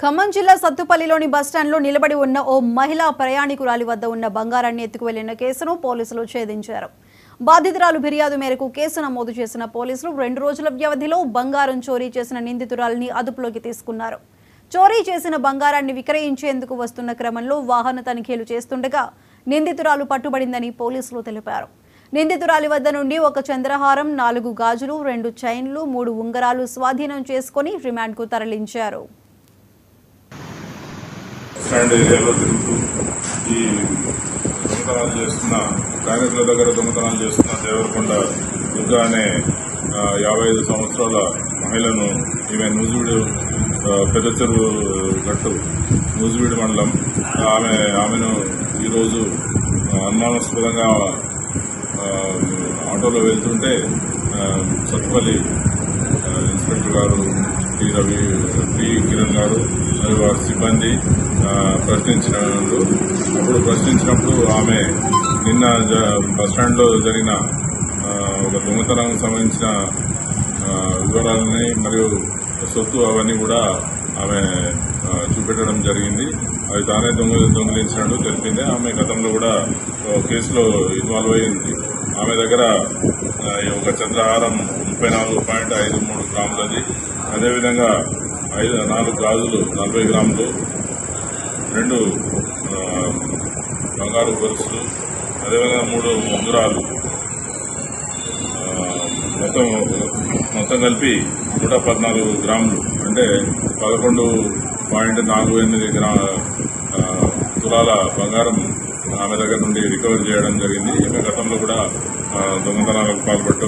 ఖమ్మం జిల్లా సత్తుపల్లిలోని బస్టాండ్లో నిలబడి ఉన్న ఓ మహిళా ప్రయాణికురాలి వద్ద ఉన్న బంగారాన్ని ఎత్తుకువెళ్లిన కేసును పోలీసులు ఛేదించారు. బాధితురాలు ఫిర్యాదు మేరకు కేసు నమోదు చేసిన పోలీసులు 2 రోజుల వ్యవధిలో బంగారం చోరీ చేసిన నిందితురాలిని అదుపులోకి తీసుకున్నారు. చోరీ చేసిన బంగారాన్ని విక్రయించేందుకు వస్తున్న క్రమంలో వాహన తనిఖీలు చేస్తుండగా నిందితురాలు పట్టుబడిందని పోలీసులు తెలిపారు. నిందితురాలి వద్ద నుండి ఒక చంద్రహారం, 4 గాజులు, 2 చైన్లు, 3 ఉంగరాలు స్వాధీనం చేసుకుని రిమాండ్కు తరలించారు. స్టాండ్ ఏరియాలో తిరుగుతూ ఈ దొంగతనాలు చేస్తున్న ప్రయాణికుల దగ్గర దొంగతనాలు చేస్తున్న దేవరకొండ దుర్గా అనే 55 సంవత్సరాల మహిళను ఈమె నూజివీడు పెద్ద చెరువు గట్టు నూజివీడు మండలం ఆమెను ఈరోజు అనుమానాస్పదంగా ఆటోలో వెళ్తుంటే సత్తుపల్లి ఇన్స్పెక్టర్ గారు టి కిరణ్ గారు మరియు వారి సిబ్బంది ప్రశ్నించినప్పుడు ఆమె నిన్న బస్టాండ్లో జరిగిన ఒక దొంగతనానికి సంబంధించిన వివరాలని మరియు సొత్తు అవన్నీ కూడా ఆమె చూపెట్టడం జరిగింది. అవి తానే దొంగిలించినట్టు తెలిపింది. ఆమె గతంలో కూడా కేసులో ఇన్వాల్వ్ అయింది. ఆమె దగ్గర ఒక చంద్రహారం 34.53 గ్రాములది, అదేవిధంగా 4 గాజులు 40 గ్రాములు, 2 బంగారు గొలుసులు, అదేవిధంగా 3 ఉంగరాలు మొత్తం కలిపి 114 గ్రాములు అంటే 11.48 తులాల బంగారం ఆమె దగ్గర నుండి రికవర్ చేయడం జరిగింది. ఈమె గతంలో కూడా దొంగతనాలకు పాల్పడ్డ